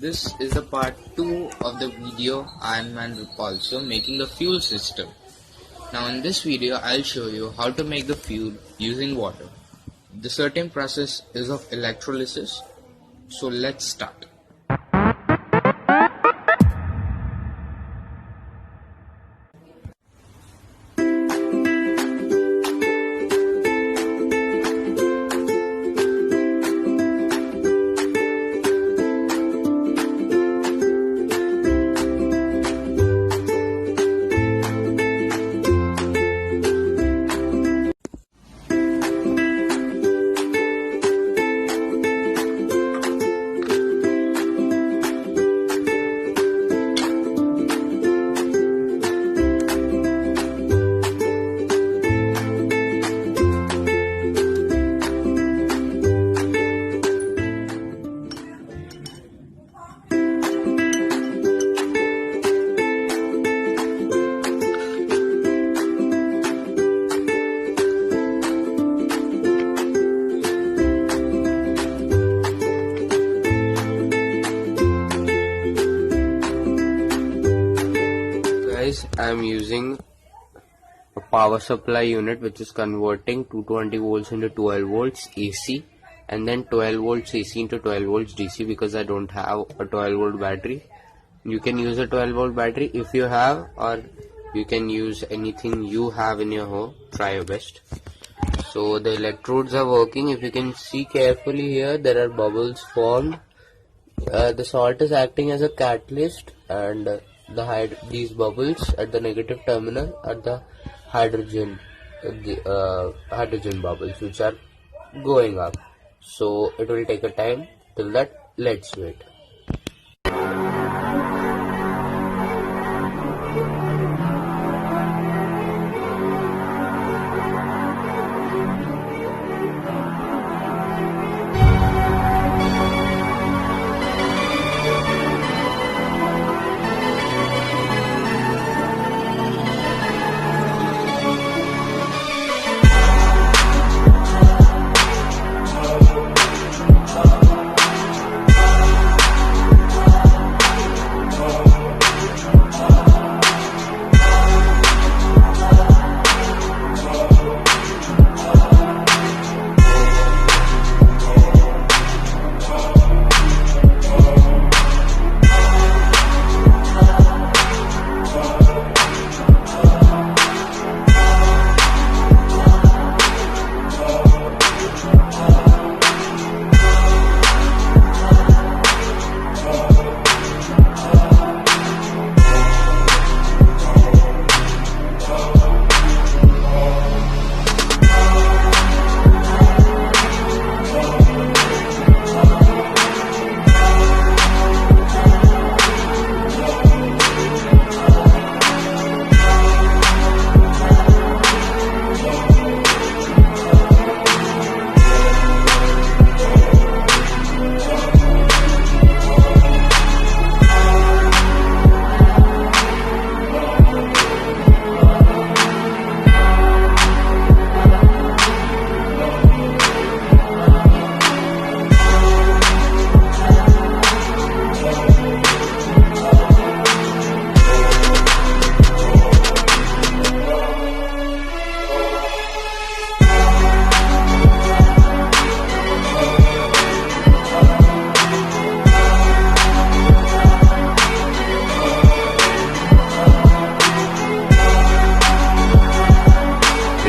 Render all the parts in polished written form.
This is the part 2 of the video Iron Man Repulsor making the fuel system. Now in this video I'll show you how to make the fuel using water. The certain process is of electrolysis, so let's start. I am using a power supply unit which is converting 220 volts into 12 volts AC and then 12 volts AC into 12 volts DC because I don't have a 12 volt battery. You can use a 12 volt battery if you have, or you can use anything you have in your home. Try your best. So the electrodes are working. If you can see carefully here, there are bubbles formed. The salt is acting as a catalyst, and these bubbles at the negative terminal are the hydrogen bubbles which are going up. So it will take a time till that. Let's wait.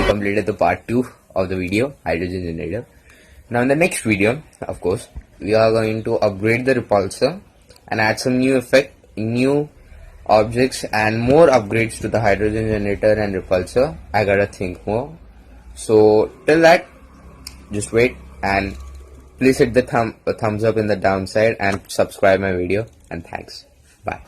Completed the part 2 of the video hydrogen generator. Now in the next video, of course, we are going to upgrade the repulsor and add some new new objects and more upgrades to the hydrogen generator and repulsor. I gotta think more. So till that, just wait, and please hit the thumbs up in the downside and subscribe my video, and thanks. Bye.